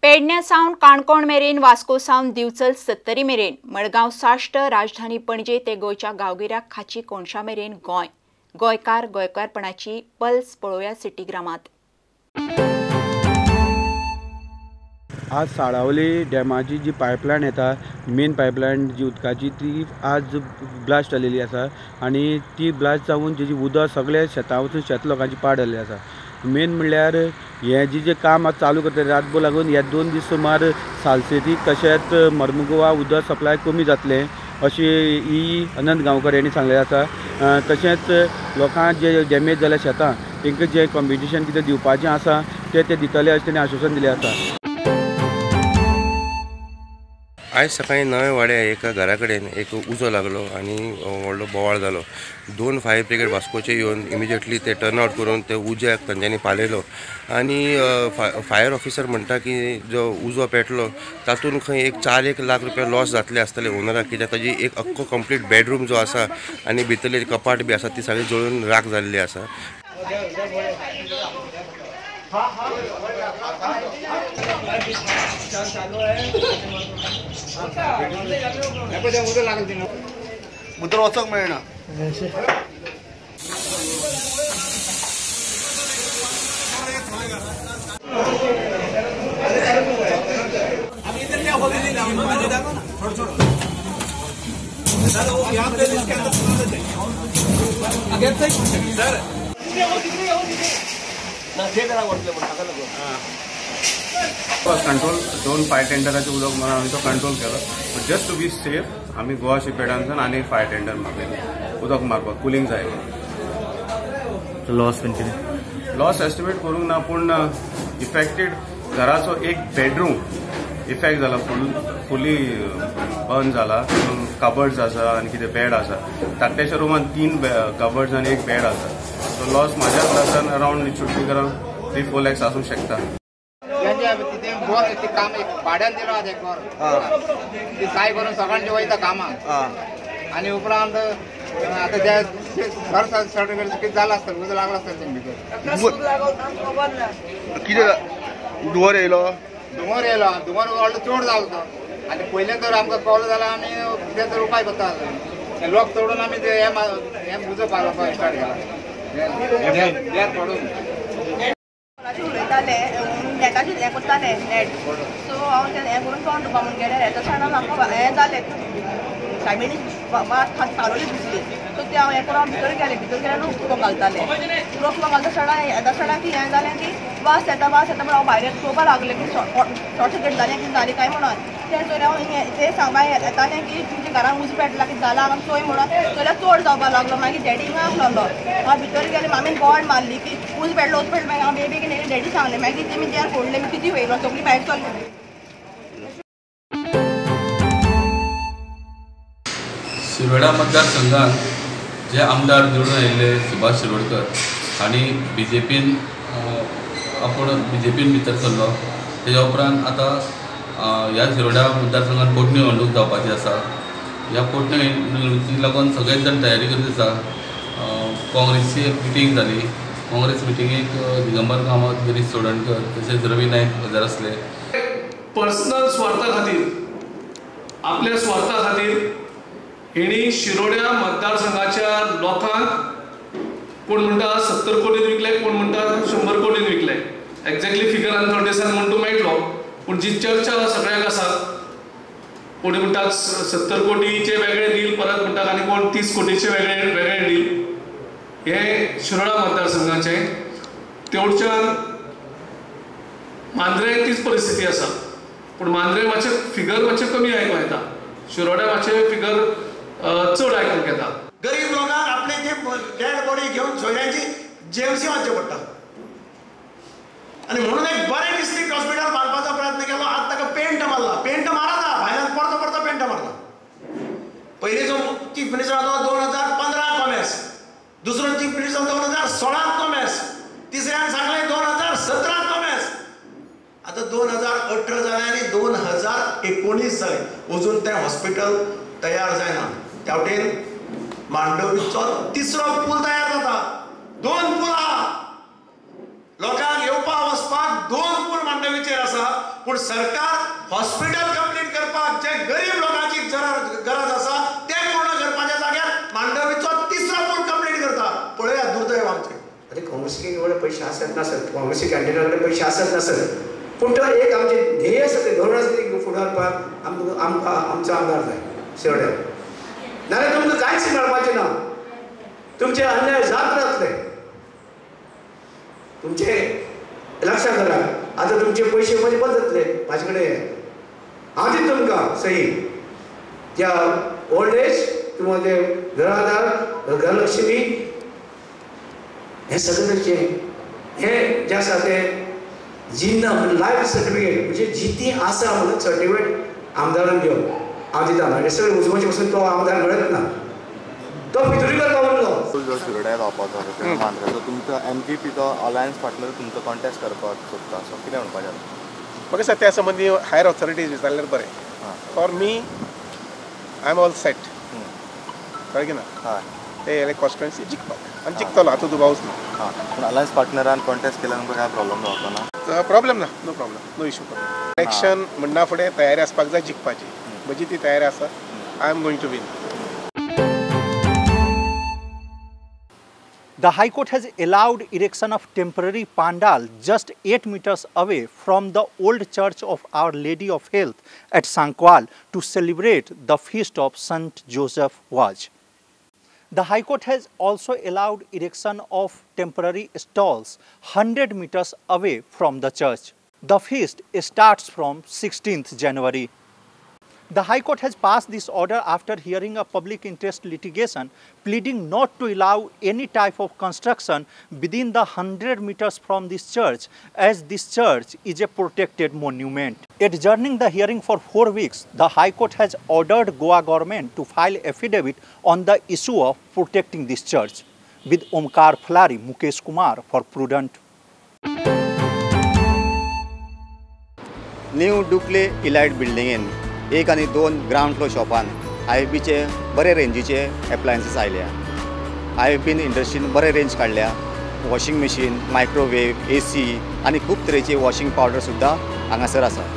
पेडण्या सावन काणकोण मेरेन, वास्को सावन दिवचल 70 मेरेन, मडगांव साश्ट, राजधानी पणजे ते गोयच्या गांवगिऱ्या खाची कोणशा मेरेन गोंयकार गोंयकारपणाची पल्स पळोवया सिटी ग्रामात। आज साळावली डॅमाची जी पायपलायन येता, मेन पायपलायन जी उदकाची ती आज ब्लास्ट जाल्लेली आसा आनी ती ब्लास्ट जावन जेची उदक सगळे शेतां वचून शेत लोकांची पाड जाल्ली आसा। मेन म्हणल्यार हे जे काम आज चालू करता रातभर लागून हे 2 दीस सुमार सालसेती तशेंच मर्मुगोवा उदक सप्लाय कमी जातलें अशी ई अनंत गांवकर यांनी सांगलेलें आसा। तशेंच लोकांक जे डॅमेज जाल्या शेतां तांकां जे कॉम्पिटिशन कितें दिवपाचें आसा ते दितले अशें तांणी आश्वासन दिलें आसा। आज सकाळी नवे वाड्या एका घरा कडेन एक उजो लागलो आनी व्हडलो बोवाळ जालो। 2 फायर ब्रिगेड वास्कोचे येवन इमिजिएटली ते टर्न आउट करून ते उज्याक तांच्यांनी पालयलो आनी फायर ऑफिसर म्हणटा की जो उजो पेटलो तातूंत खंय एक 4-1 लाख रुपया लॉस जातले आसतले ओनराक, कित्याक ताजी एक अख्खो कंप्लीट बेडरूम जो आसा आनी भितरले कपाट बी आसा ती सगळी जळून राख जाल्ली आसा। उदर वचोंक मेळना। कंट्रोल 2 फायर टेंडराचे उदक म्हणून आम्ही तो कंट्रोल केलो। जस्ट टू बी सेफ आम्ही गोवा शिपेडांसून आनी फायर टेंडर मारले उदक मारपाक कुलिंग जाय। लॉस एस्टिमेट करूंक ना, पूण इफेक्टेड घराचो एक बेडरूम इफेक्ट जाला, फुली बर्न जाला। कबर्ड्स आसा आनी कितें बेड आसा, धाकट्याच्या रुमान 3 कबर्ड्स आनी 1 बेड आसा। सो लॉस म्हाज्या अंदाजान around it should be around 3-4 lakhs आसूंक शकता। ते काम एक भाड्यान दिलो आसा एक ती साय करून सगळ्यांचे वयता कामाक आनी उपरांत आतां त्या घर सर्टिफिकेट कितें जालां आसतलें, उजो लागलो आसतलें भितर कितें धुंवर येयलो धुंवर व्हडलो चड जालो तो आनी पयलें तर आमकां कळ्ळो जाल्यार आमी कितें तर उपाय करता लोक तोडून आमी हें उजो पावोवपाक स्टार्ट केला तोडून उलयताले नेटाचेर हें करताले नेट। सो हांव तें हें करून तोंड धुवपा म्हूण गेलें, येता सायडा म्हाका हें जालें सायबीणी सारोली दिसली। सो ते हांव हें करून भितर गेलें लोक उदक घालताले, लोक घालता सडा येता सडा की हें जालें की वास येता म्हणून हांव भायर पळोवपा लागलें की शॉर्ट सर्किट जालें की जाली काय म्हणून। ते चोरी हांव ते सांगपा येतालें की तुमच्या घरान उज पेटला की जाला आमी चोय म्हणून चोयल्यार चड जावपाक लागलो। मागीर डॅडी हिंगा आसलो, हांव भितर गेलें, आमी बोवाळ मारली की उज पेटलो मागीर हांव बेगीन येयलें डॅडी सांगलें, मागीर तेमी देर फोडलें, कितें वयलो सगळीं भायर चल्ली। शिरोडा मतदारसंघात जे आमदार निवडून आयिल्ले सुभाष शिरोडकर हांणी बीजेपीन भितर सरलो। तेज्या उपरांत आतां ह्या शिरोडा मतदारसंघात पोटनिवडणूक जावपाची आसा। ह्या पोटनिवडणुकीक लागून सगळेच जाण तयारी करीत आसा। काँग्रेसची एक मिटींग जाली, काँग्रेस मिटिंगेक दिगंबर कामत, गिरीश चोडणकर तशेंच रवी नायक हजर आसले। पर्सनल स्वार्था खातीर, आपल्या स्वार्था खातीर हेणी शिरोड्या मतदारसंघाच्या लोकांक कोण म्हणटा 70 कोटीन विकले, कोण म्हणटा 100 कोटीन विकले। एक्झॅक्टली फिगर आनी थोड्या दिसांनी म्हणटू मेळटलो, पूण जी चर्चा सगळ्याक आसा, कोणी म्हणटात 70 कोटीचे वेगळे डील, परत म्हणटात आनी कोण 30 कोटीचे वेगळे डील। हे शिरोडा मतदारसंघाचे तेवढच्यान मांद्रे तीच परिस्थिती आसा, पूण मांद्रे मातशे फिगर मातशे कमी आयकूंक येता, शिरोड्या मातशे फिगर चड आयकूंक येता। गरीब लोकांक आपले जे डेड बॉडी घेवन सोयऱ्यांची जेमसी वाचचे पडटा आनी म्हणून एक बरें डिस्ट्रिक्ट हॉस्पिटल बांदपाचो प्रयत्न केलो। आज ताका पेंट मारला, पेंट मारता भायल्यान परतो पेंट मारला। पयलींचो चीफ मिनिस्टर आसा 2015 कॉमेर्स, दुसरो चीफ मिनिस्टर 2016 कॉमेर्स, तिसऱ्यान सांगलें 2017 कॉमेर्स, आतां 2018 जालें आनी 2019 जालें, अजून तें हॉस्पिटल तयार जायना। त्या वटेन मांडवीचो 3रो पूल तयार जाता, 2 पूल आहा, लोकांक येवपा वचपाक 2 पूल मांडवीचेर आसा, पूण पूण सरकार हॉस्पिटल कंप्लीट करपाक जे गरीब लोकांची गरज आसा ते पूर्ण करपाच्या जाग्यार मांडवीचो 3रा पूल कंप्लीट करता. पळया दुर्दैव आमचे. अरे काँग्रेसी कडेन पैसे आसत नासत, काँग्रेसी कॅन्डिडेटा कडेन पैसे आसत नासत, पूण तो एक आमचे ध्येय आसा ते धोरण आसा ते फुडें व्हरपाक आमकां आमचो आमदार जाय शिरोड्यार. नाल्यार तुमकां कांयच मेळपाचें ना. तुमचे अन्याय जात रावतले. तुमचे लक्षात करा, आता तुमचे पैसे म्हणजे बंद जातले. म्हाजे कडेन हांव दिता तुमकां सही त्या ओल्ड एज किंवा ते घरादार घरलक्ष्मी हे सगळें करचें. हे जे आसा ते जिन्ना लायफ सर्टिफिकेट म्हणजे जिती आसा म्हणून सर्टिफिकेट आमदारान घेवन हांव दिता. म्हणजे सगळे उजवाचे वचून तो आमदार मेळत ना, तो भितरूय करता म्हणलो. जो शिरोड्या रावपाचो मांद्रेचो तुमचो MPPचो अलायन्स पार्टनर तुमचो कॉन्टेस्ट करपाक सोदता, सो कितें म्हणपाचें? म्हाका दिसता त्या संबंधी हायर ऑथॉरिटीज विचारल्यार बरें. For me I am all set. कळ्ळें की ना? हय. ते कॉन्स्टिट्युएन्सी जिखपाक आनी जिखतलो, हातूंत दुबावूच ना. पूण अलायन्स पार्टनरान कॉन्टेस्ट केल्यार तुमकां काय प्रॉब्लेम जावचो ना? प्रॉब्लेम ना, no problem, no issue. Election म्हणना फुडें तयारी आसपाक जाय जिखपाची. म्हजी ती तयारी आसा. I am going to win. The High Court has allowed erection of temporary pandal just 8 meters away from the old church of Our Lady of Health at Sankwal to celebrate the feast of Saint Joseph Vaz. The High Court has also allowed erection of temporary stalls 100 meters away from the church. The feast starts from 16th January. The High Court has passed this order after hearing a public interest litigation pleading not to allow any type of construction within the 100 meters from this church, as this church is a protected monument. Adjourning the hearing for 4 weeks, the High Court has ordered Goa government to file affidavit on the issue of protecting this church. With Omkar Phalari, Mukesh Kumar for Prudent. New Ducle Elite Building in 1 आणि 2 ground floor शॉपान IFBचे बरे रेंजीचे appliances आयल्या. IFB इंडस्ट्रीन बरे range काडल्या. Washing machine, microwave, AC आणि खूब तरेची washing powder सुद्दां हांगासर आसा.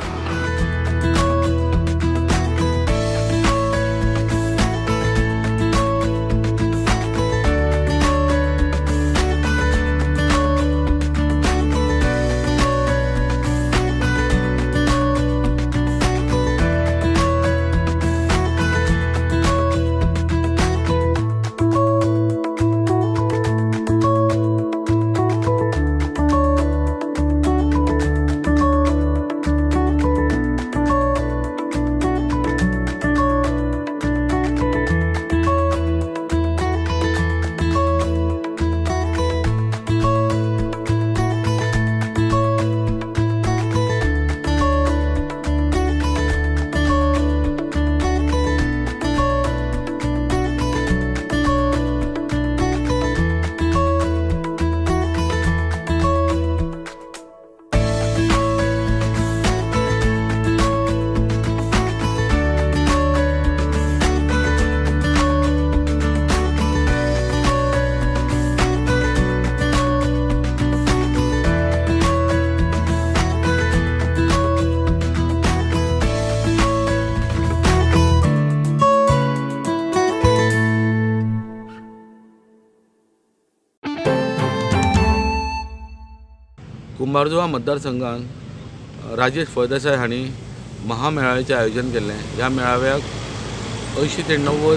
कुंभारजुवा मतदारसंघात राजेश फळदेसाय हांणी महामेळाव्याचें आयोजन केल्लें. ह्या मेळाव्याक 80 ते 90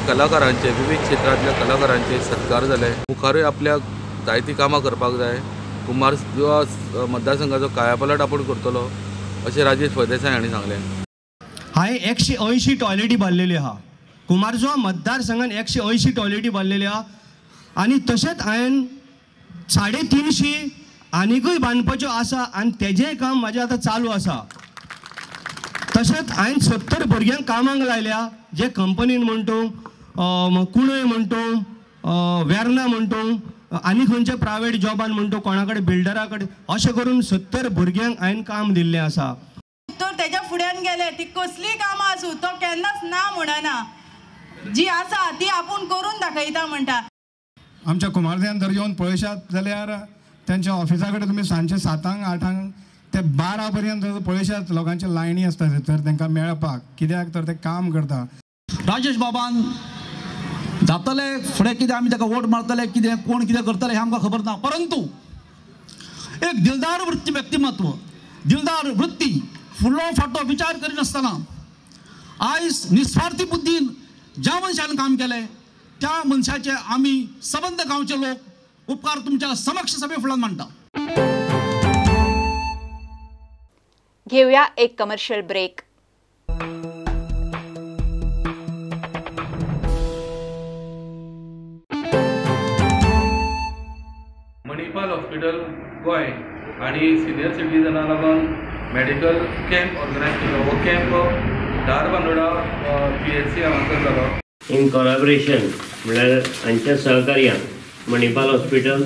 कलाकारांचे विविध क्षेत्रांतल्या कलाकारांचे सत्कार जाले. मुखारूय आपल्याक जायतीं कामां करपाक जाय. कुंभारजुवा मतदारसंघाचो कायापालट आपूण करतलो अशें राजेश फळदेसाय हांणी सांगलें. हांवें 180 टॉयलेटी बांदलेली आहा. कुंभारजुवा मतदारसंघान 180 टॉयलेटी बांदलेली आहा आनी तशेंच हांवें 350 आनीकूय बांदपाच्यो आसा आनी तेजेंय काम म्हाजें आतां चालू आसा. तशेंच हांवें 70 भुरग्यांक कामाक लायल्या, जे कंपनीन म्हणटो कुणय म्हणटो वेर्ना म्हणटो आनी खंयच्या प्रायवेट जॉबान म्हणटो कोणा कडेन बिल्डरा कडेन अशें करून 70 भुरग्यांक हांवें काम दिल्लें आसा. तर तेज्या फुड्यान गेले ती कसलीय कामां आसूं तो केन्नाच ना म्हणना. जी आसा ती आपूण करून दाखयता म्हणटा. आमच्या कुमारदेयान जर येवन पळयशात जाल्यार त्यांच्या ऑफिसा कडेन तुमी सांजचे 7-8 ते 12 पर्यंत पळयशात लोकांच्या लायनी आसता तर तांकां मेळपाक, कित्याक तर ते काम करता. राजेश बाबान जातले फुडें कितें आमी ताका वोट मारतले, कितें कोण कितें करतले हें आमकां खबर ना. परंतु एक दिलदार वृत्ती व्यक्तिमत्व, दिलदार वृत्ती, फुडलो फाटो विचार करिनासतना आयज निस्वार्थी बुद्दीन ज्या मनशान काम केलें त्या मनशाचे आमी सबंद गांवचे लोक उपकार तुमच्या समक्ष सभे फुड्यान मांडटा. घेऊया एक कमर्शियल ब्रेक. मणिपाल हॉस्पिटल गोय आणि सिनियर सिटीजनां लागून मेडिकल कॅम्प ऑर्गनायज केलो. हो कॅम्प धारबांदोडा PHC हांगासर जालो. इन कोलॅबोरेशन म्हणल्यार हांच्या सहकार्यान मणिपाल हॉस्पिटल,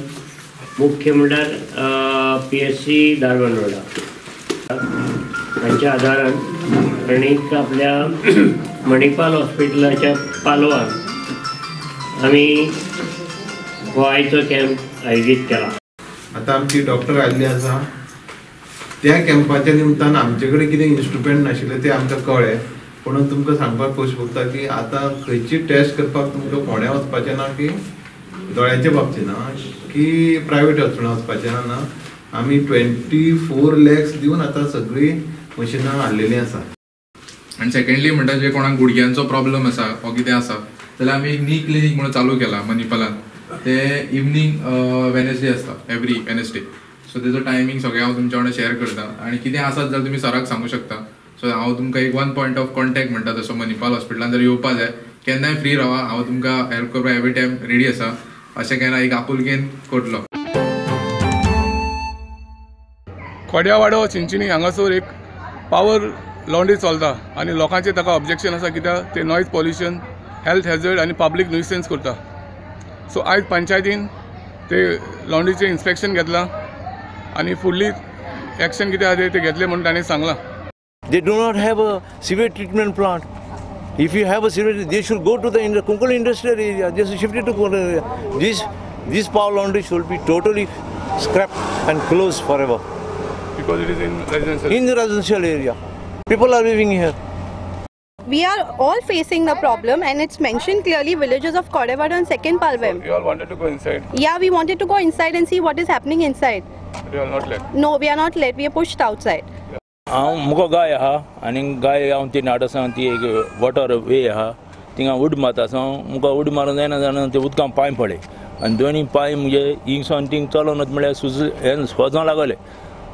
मुख्य म्हणल्यार PHC धारबांदोडा हांच्या आदारान आनीक आपल्या मणिपाल हॉस्पिटलाच्या पालवान आमी हो आयचो कॅम्प आयोजीत केला. आता आमची डॉक्टर आयिल्ली आसा. त्या कॅम्पाच्या निमतान आमचे कडेन कितें इन्स्ट्रुमेंट नाशिल्ले ते आमकां कळ्ळें. म्हणून तुमकां सांगपाक खोस भोगता की आतां खंयची टेस्ट करपाक तुमकां फोंड्या वचपाचें ना, की दोळ्याच्या बाबतींत ना, की प्रायवेट हॉस्पिटलांत वचपाचें ना. आमी 24 lakhs दिवन आतां सगळीं मशिनां हाडलेलीं आसा. आनी सेकंडली म्हणटा जे कोणाक गुडघ्यांचो प्रॉब्लम आसा वा कितें आसा जाल्यार आमी एक नी क्लिनीक म्हणून चालू केला मणिपालान. ते इवनिंग वेनसडे आसता, एवरी वेनसडे. सो तेजो टायमींग सगळें हांव तुमच्या वांगडा शेअर करता. आनी कितें आसत जाल्यार तुमी सराक सांगू शकता. सो हांव तुमकां एक 1 point of contact म्हणटा तसो मणिपाल हॉस्पिटलान जर येवपा जाय केन्नाय फ्री रावा, हांव तुमकां हेल्प करपाक एवरी टायम रेडी आसा. अशें केन्ना एक आपुलकेन करतलो. खोड्यावाडो चिंचिनी हांगासर एक पावर लॉन्ड्री चलता आनी लोकांचें ताका ऑब्जेक्शन आसा, कित्याक ते नॉयज पॉल्युशन, हेल्थ हॅझर्ड आनी पब्लीक न्युसन्स करता. सो आयज पंचायतीन ते लॉन्ड्रीचें इन्स्पेक्शन घेतलां आनी फुडली एक्शन कितें आसा ते घेतलें म्हणून ताणें सांगलां. They do not have a sewage treatment plant. If you have a sewage, they should go to the Konkal industrial area. They should shift it to Konkal area. This power laundry should be totally scrapped and closed forever. Because it is in residential. In the residential area, people are living here. We are all facing the problem, and it's mentioned clearly villages of Kodevada and Second Palwem. You all wanted to go inside. Yeah, we wanted to go inside and see what is happening inside. But you are not let. No, we are not let. We are pushed outside. हांव मुगो गाय आहा आनी गाय हांव ती नाडसा ती एक water way आहा थिंगा उड मारता. सो मुका उड मारूंक जायना जाल्यार ते उदकांत पांय पडले आनी दोनी पांय म्हणजे हिंगसून थिंग चलोनच म्हळ्यार हें सोजों लागले.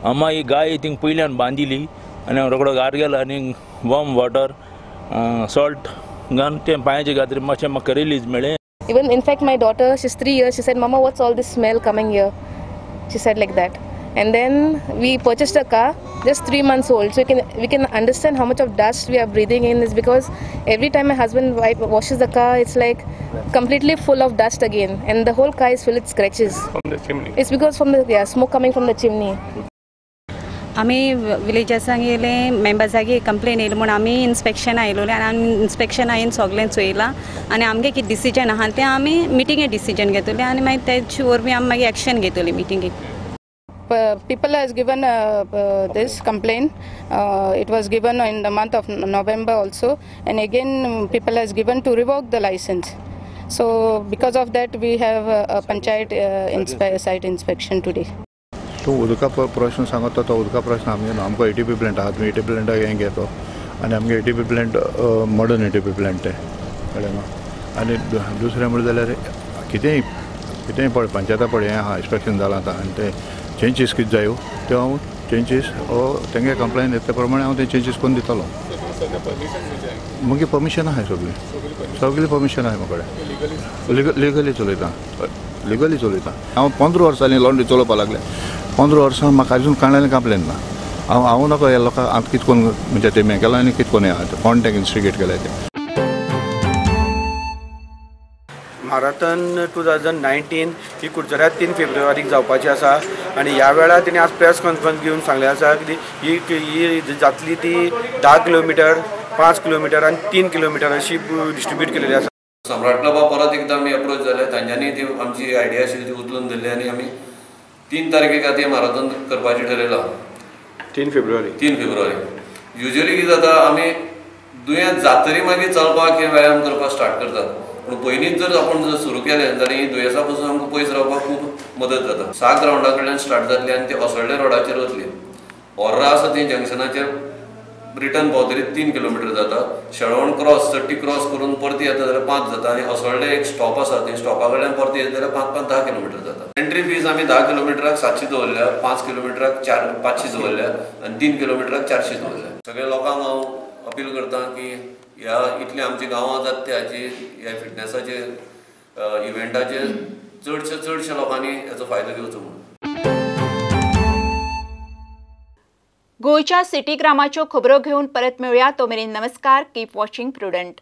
हांव मागीर गाय थिंग पयल्यान बांदिली आनी हांव रोखडो घार गेलो आनी वॉर्म वॉटर सॉल्ट घालून ते पांयाचे घातले मातशें म्हाका रिलीज मेळ्ळें. Even in fact my daughter, she's 3 years, she said, "Mama, what's all this smell coming here?" She said like that. And then we purchased a car, just 3 months old, so we can understand how much of dust we are breathing in. Is because every time my husband washes the car, it's like completely full of dust again, and the whole car is filled with scratches. From the chimney. It's because from the smoke coming from the chimney. आमी विलेजासांक येयले, मेंबर्सांक complain येयली म्हूण आमी inspection आयलोले आनी आमी inspection ion सगळें चोयलां आनी आमगे कितें डिसिजन आहा तें आमी मिटिंगे डिसिजन घेतले आनी मागीर तेचे वरवीं आमी मागीर एक्शन घेतली मिटिंगेक. People has given this complaint. It was given in the month of November also, and again people has given to revoke the license. So because of that we have a panchayat site inspection today. तो उदका प्रश्न सांगता तो उदका प्रश्न आमकां ATP plant आहा. तुमी ATP प्लांटाक हें घेतो आनी आमगे ATP plant modern ATP plant ते कळ्ळें न्हू. आनी दुसरें म्हणलें जाल्यार कितेंय पळय पंचायता पळय हें आहा इन्स्पेक्शन जालां आतां आनी ते चेंजीस कितें जायो त्यो हांव चेंजीस तेंगे कंप्लेन येता प्रमाणे हांव ते चेंजीस करून दितलो. मुगे परमिशन आहाय सगळी परमिशन आहाय म्हाका कडेन. लिगली चलयता हांव 15 वर्सांनी लॉन्ड्री चलोवपा लागलें. 15 वर्सां म्हाका अजून काणांनी कंप्लेन ना. हांव नाका हे लोकांक आतां कितें करून म्हणजे तेमी केलां आनी कितें कोण कोण तें इन्स्टिगेट केलें तें. मॅरेथॉन 2019 ही कुडचड्यार 3 फेब्रुवारीक जावपाची आसा आनी ह्या वेळार तेणी आज प्रेस कॉन्फरन्स घेवन सांगलें आसा की ही जातली ती 10 किलोमिटर, 5 किलोमिटर आनी 3 किलोमिटर अशी डिस्ट्रीब्यूट केलेली आसा. सम्राट क्लबा परत एकदां आमी अप्रोच जाले. तांच्यांनी ती आमची आयडिया आशिल्ली ती उचलून धरली आनी आमी 3 तारखेक ती मॅरेथॉन करपाची ठरयलां. 3 फेब्रुवारी. युजली कितें जाता आमी दुयेंत जातरी मागीर चलपाक किंवा व्यायाम करपाक स्टार्ट करतात. पूण पयलींच जर आपण सुरू केलें जाल्यार ही दुयेंसां पासून आमकां पयस रावपाक खूब मदत जाता. साग ग्रावंडा कडल्यान स्टार्ट जातली आनी ते असोळडे रोडाचेर वतली. ओर्रा आसा थंय जंक्शनाचेर रिटर्न पावतरी 3 किलोमिटर जाता. शेळवण क्रॉस चट्टी क्रॉस करून परती येता जाल्यार 5 जाता आनी असोळडे एक स्टॉप आसा थंय स्टॉपा कडल्यान परती येता जाल्यार 5-5 10 किलोमिटर जाता. एंट्री फीज आमी 10 किलोमिटराक 700 दवरल्या, 5 किलोमिटराक 500 दवरल्या आनी 3 किलोमिटराक 400 दवरल्या. सगळ्या लोकांक हांव अपील करता की ह्या इतली आमची गांवां जाता त्या ह्या फिटनेसाचे इव्हेंटाचे चडशे लोकांनी हेचो फायदो घेवचो म्हणून. गोयच्या सिटी ग्रामाच्यो खबरो घेवन परत मेळुया. तो मेरेन नमस्कार. Keep watching prudent.